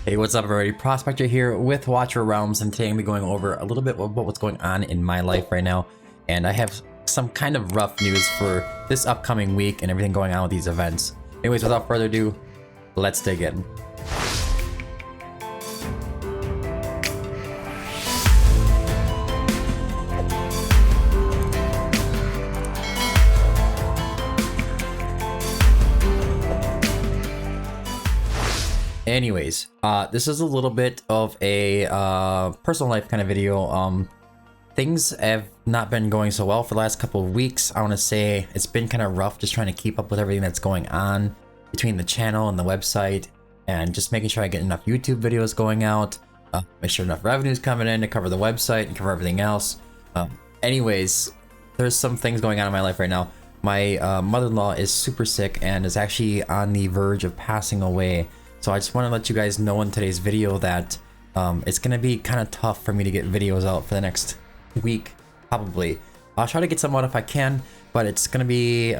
Hey, what's up everybody? Prospector here with Watcher of Realms, and today I'm going to be going over a little bit about what's going on in my life right now. And I have some kind of rough news for this upcoming week and everything going on with these events. Anyways, without further ado, let's dig in. Anyways, this is a little bit of a personal life kind of video. Things have not been going so well for the last couple of weeks. I want to say it's been kind of rough just trying to keep up with everything that's going on between the channel and the website, and just making sure I get enough YouTube videos going out, make sure enough revenue's coming in to cover the website and cover everything else. Anyways, there's some things going on in my life right now. My mother-in-law is super sick and is actually on the verge of passing away. So I just want to let you guys know in today's video that it's going to be kind of tough for me to get videos out for the next week, probably. I'll try to get some out if I can, but it's going to be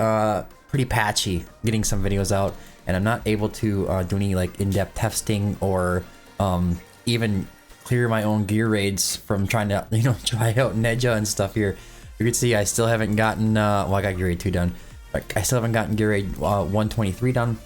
pretty patchy getting some videos out, and I'm not able to do any like in-depth testing or even clear my own gear raids from trying to, try out Neja and stuff here. You can see I still haven't gotten, well, I got gear raid 2 done, but I still haven't gotten gear raid 123 done.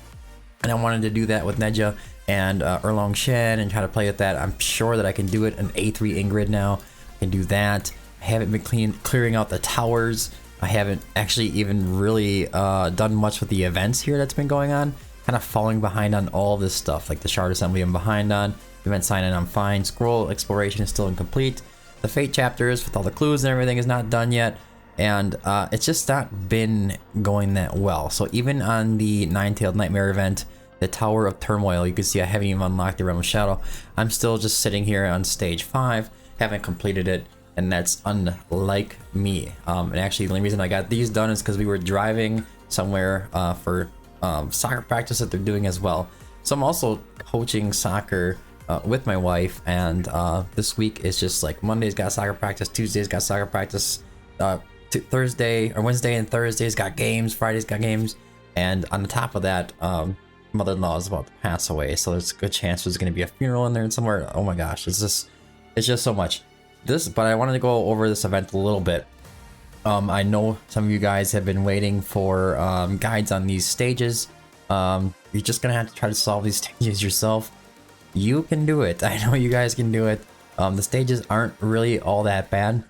And I wanted to do that with Neja and Erlong Shen and try to play with that. I'm sure that I can do it. An A3 Ingrid now. I can do that. I haven't been clearing out the towers. I haven't actually even really done much with the events here that's been going on. Kind of falling behind on all this stuff. Like the Shard Assembly I'm behind on. Event sign-in I'm fine. Scroll Exploration is still incomplete. The Fate chapters with all the clues and everything is not done yet. And it's just not been going that well. So even on the Nine-Tailed Nightmare event, the Tower of Turmoil, you can see I haven't even unlocked the Realm of Shadow. I'm still just sitting here on stage 5, haven't completed it, and that's unlike me. And actually the only reason I got these done is because we were driving somewhere for soccer practice that they're doing as well. So I'm also coaching soccer with my wife, and this week is just like Monday's got soccer practice, Tuesday's got soccer practice, Thursday or Wednesday and Thursday's got games, Friday's got games, and on the top of that, mother-in-law is about to pass away, so there's a good chance there's going to be a funeral in there somewhere. Oh my gosh, it's just so much. But I wanted to go over this event a little bit. I know some of you guys have been waiting for guides on these stages. You're just gonna have to try to solve these stages yourself. You can do it. I know you guys can do it. The stages aren't really all that bad.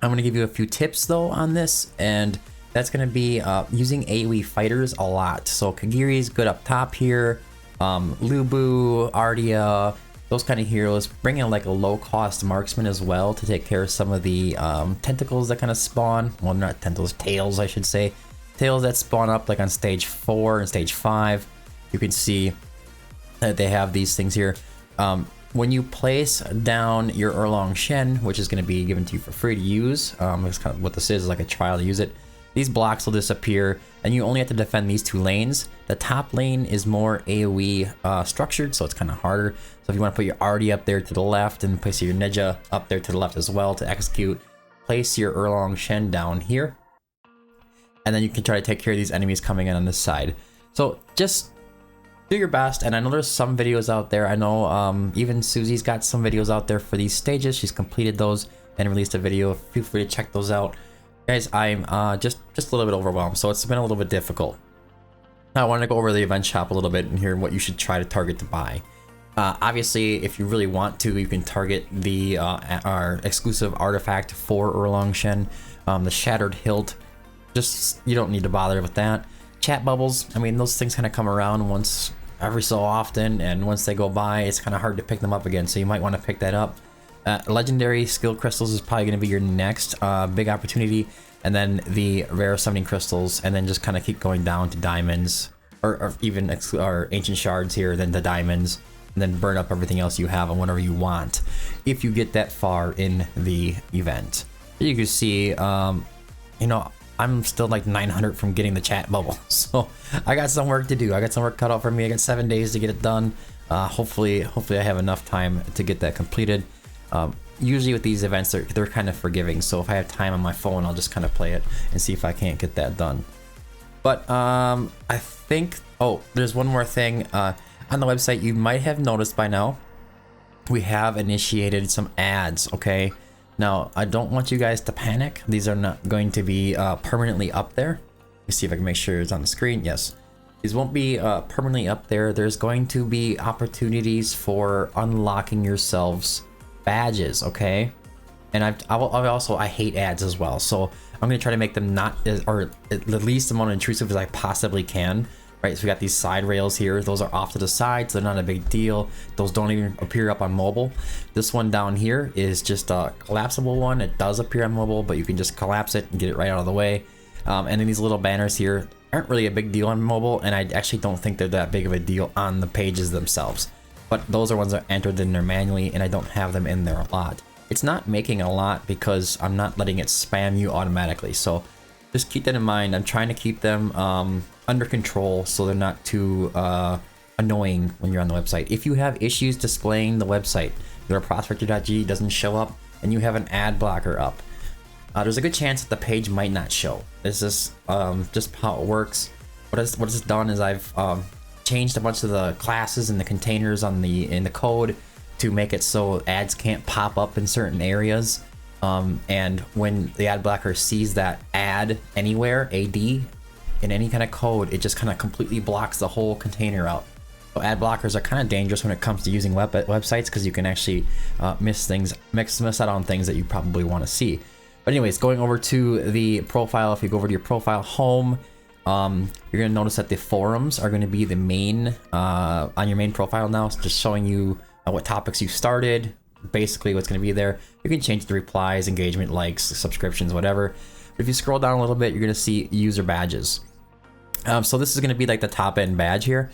I'm going to give you a few tips though on this, and that's going to be using AoE fighters a lot. So Kagiri's good up top here, Lubu, Ardia, those kind of heroes. Bring in like a low cost marksman as well to take care of some of the tentacles that kind of spawn. Well, not tentacles, tails I should say. Tails that spawn up like on stage 4 and stage 5. You can see that they have these things here. When you place down your Erlong Shen, which is going to be given to you for free to use, that's kind of what this is, like a trial to use it. These blocks will disappear, and you only have to defend these 2 lanes. The top lane is more AoE structured, so it's kind of harder. So if you want to put your Artie up there to the left and place your Neja up there to the left as well to execute, place your Erlong Shen down here, and then you can try to take care of these enemies coming in on this side. So just do your best, and I know there's some videos out there. I know even Susie's got some videos out there for these stages. She's completed those and released a video. Feel free to check those out. Guys, I'm just a little bit overwhelmed, so it's been a little bit difficult. Now, I wanted to go over the event shop a little bit and hear what you should try to target to buy. Obviously, if you really want to, you can target the our exclusive artifact for Erlong Shen, the Shattered Hilt. Just, you don't need to bother with that. Chat bubbles, I mean, those things kind of come around once every so often, and once they go by, it's kind of hard to pick them up again, so you might want to pick that up. Legendary skill crystals is probably going to be your next big opportunity, and then the rare summoning crystals, and then just kind of keep going down to diamonds, or even ancient shards here, then the diamonds, and then burn up everything else you have and whatever you want if you get that far in the event. You can see, I'm still like 900 from getting the chat bubble, so I got some work to do. I got some work cut out for me. I got 7 days to get it done. Hopefully I have enough time to get that completed. Usually with these events, they're kind of forgiving, so if I have time on my phone, I'll just kind of play it and see if I can't get that done. But I think, oh, there's one more thing. on the website, you might have noticed by now, we have initiated some ads, okay? Now, I don't want you guys to panic. These are not going to be permanently up there. Let me see if I can make sure it's on the screen. Yes. These won't be permanently up there. There's going to be opportunities for unlocking yourselves badges, okay? And I hate ads as well. So I'm going to try to make them not or at the least amount of intrusive as I possibly can. Right, so we got these side rails here. Those are off to the side, so they're not a big deal. Those don't even appear up on mobile. This one down here is just a collapsible one. It does appear on mobile, but you can just collapse it and get it right out of the way. And then these little banners here aren't really a big deal on mobile, and I actually don't think they're that big of a deal on the pages themselves. But those are ones that are entered in there manually, and I don't have them in there a lot. It's not making a lot because I'm not letting it spam you automatically. So just keep that in mind. I'm trying to keep them under control so they're not too annoying when you're on the website. If you have issues displaying the website, your prospector.g doesn't show up and you have an ad blocker up, there's a good chance that the page might not show. This is just how it works. What it's done is I've changed a bunch of the classes and the containers in the code to make it so ads can't pop up in certain areas. And when the ad blocker sees that ad anywhere, AD, in any kind of code, it just kind of completely blocks the whole container out. So ad blockers are kind of dangerous when it comes to using websites because you can actually miss out on things that you probably want to see. But anyways, going over to the profile, if you go over to your profile home, you're going to notice that the forums are going to be the main, on your main profile now. It's just showing you what topics you started, basically what's going to be there. You can change the replies, engagement, likes, subscriptions, whatever. But if you scroll down a little bit, you're going to see user badges. So this is going to be like the top end badge here.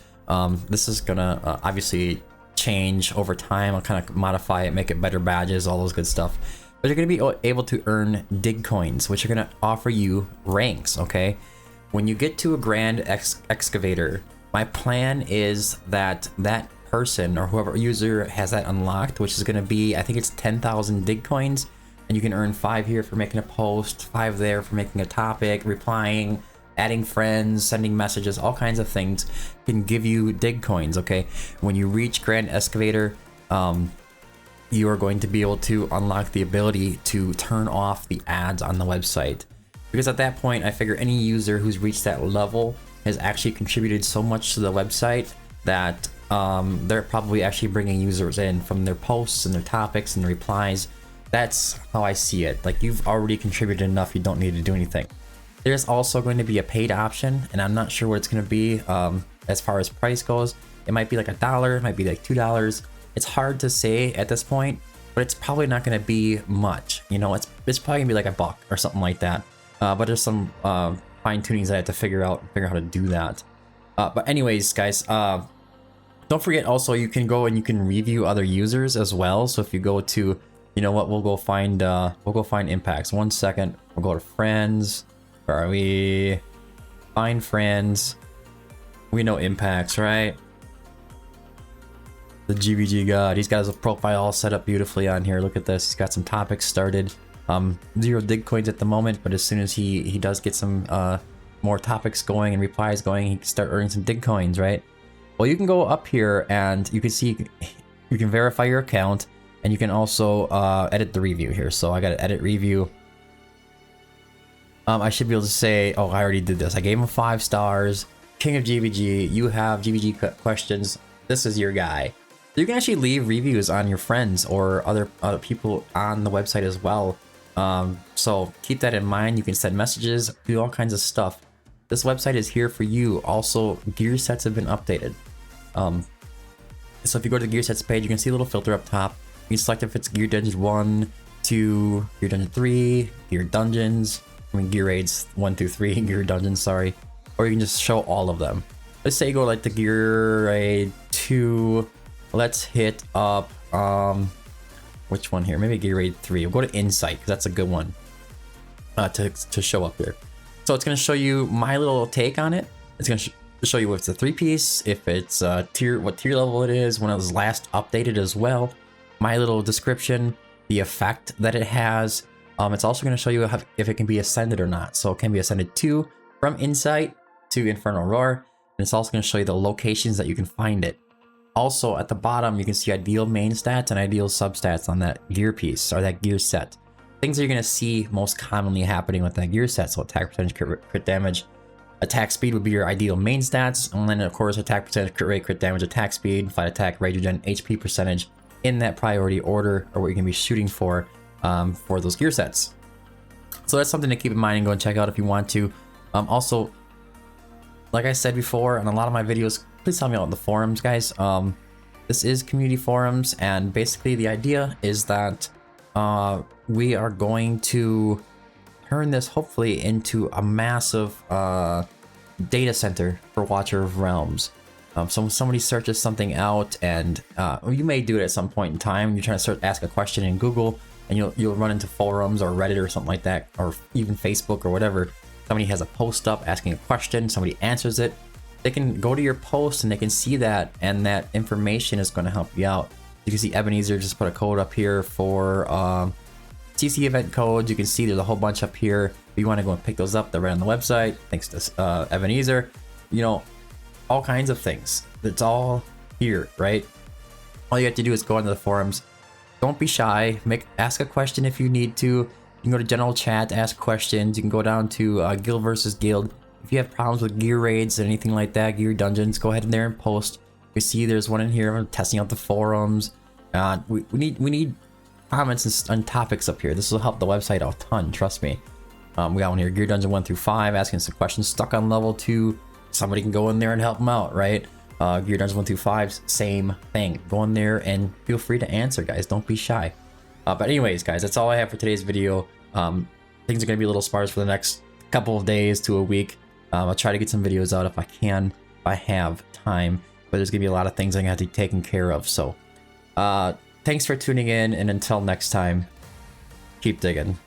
This is going to obviously change over time. I'll kind of modify it, make it better badges, all those good stuff. But you're going to be able to earn dig coins, which are going to offer you ranks, okay? When you get to a grand excavator, my plan is that that person or whoever user has that unlocked, which is going to be, I think it's 10,000 dig coins, and you can earn 5 here for making a post, 5 there for making a topic, replying, adding friends, sending messages, all kinds of things can give you dig coins, okay? When you reach Grand Excavator, you are going to be able to unlock the ability to turn off the ads on the website. Because at that point, I figure any user who's reached that level has actually contributed so much to the website that they're probably actually bringing users in from their posts and their topics and their replies. That's how I see it. Like, you've already contributed enough, you don't need to do anything. There's also going to be a paid option, and I'm not sure what it's going to be as far as price goes. It might be like $1, it might be like $2. It's hard to say at this point, but it's probably not going to be much. You know, it's probably going to be like $1 or something like that. But there's some fine tunings I have to figure out how to do that. But anyways, guys, don't forget also you can go and you can review other users as well. So if you go to, you know what, we'll go find impacts. 1 second. We'll go to friends. Where are we? Find friends. We know impacts, right? The GVG god. He's got his profile all set up beautifully on here. Look at this. He's got some topics started. 0 dig coins at the moment, but as soon as he does get some more topics going and replies going, he can start earning some dig coins, right? Well, you can go up here and you can see, you can verify your account, and you can also edit the review here. So I got to edit review. I should be able to say, oh, I already did this. I gave him 5 stars. King of GVG. You have GVG questions. This is your guy. You can actually leave reviews on your friends or other people on the website as well. So keep that in mind. You can send messages, do all kinds of stuff. This website is here for you. Also, gear sets have been updated. So if you go to the gear sets page, you can see a little filter up top. You can select if it's gear dungeon 1, 2, gear dungeon 3, gear dungeons. I mean, gear raids 1, 2, 3, gear dungeons, sorry. Or you can just show all of them. Let's say you go like the gear raid 2. Let's hit up, which one here? Maybe gear raid 3. We'll go to insight, because that's a good one to show up here. So it's going to show you my little take on it. It's going to show you if it's a 3-piece, if it's what tier level it is, when it was last updated as well. My little description, the effect that it has. It's also going to show you if it can be ascended or not. So it can be ascended to from Insight to Infernal Roar. And it's also going to show you the locations that you can find it. Also at the bottom, you can see ideal main stats and ideal substats on that gear piece or that gear set. Things that you're going to see most commonly happening with that gear set. So attack percentage, crit damage, attack speed would be your ideal main stats. And then of course attack percentage, crit rate, crit damage, attack speed, fight attack, rage regen, HP percentage in that priority order, or what you're going to be shooting for those gear sets. So that's something to keep in mind and go and check out if you want to. Also, like I said before in a lot of my videos, please tell me about the forums, guys. This is community forums, and basically the idea is that we are going to turn this hopefully into a massive data center for Watcher of Realms. So when somebody searches something out, and you may do it at some point in time, you're trying to ask a question in Google, and you'll run into forums or Reddit or something like that, or even Facebook or whatever. Somebody has a post up asking a question, somebody answers it. They can go to your post and they can see that, and that information is going to help you out. You can see Ebenezer just put a code up here for CC event codes. You can see there's a whole bunch up here. If you want to go and pick those up, they're right on the website. Thanks to Ebenezer. You know, all kinds of things. It's all here, right? All you have to do is go into the forums. Don't be shy. Ask a question if you need to. You can go to general chat, ask questions. You can go down to guild versus guild. If you have problems with gear raids or anything like that, gear dungeons, go ahead in there and post. You see there's one in here. I'm testing out the forums. We need comments and topics up here. This will help the website out a ton, trust me. We got one here, Gear Dungeon 1 through 5, asking some questions, stuck on level 2. Somebody can go in there and help them out, right? Gear Dungeon 1 through 5, same thing. Go in there and feel free to answer, guys. Don't be shy. But anyways, guys, that's all I have for today's video. Things are going to be a little sparse for the next couple of days to a week. I'll try to get some videos out if I can, if I have time. But there's going to be a lot of things I'm going to have to be taken care of. So thanks for tuning in, and until next time, keep digging.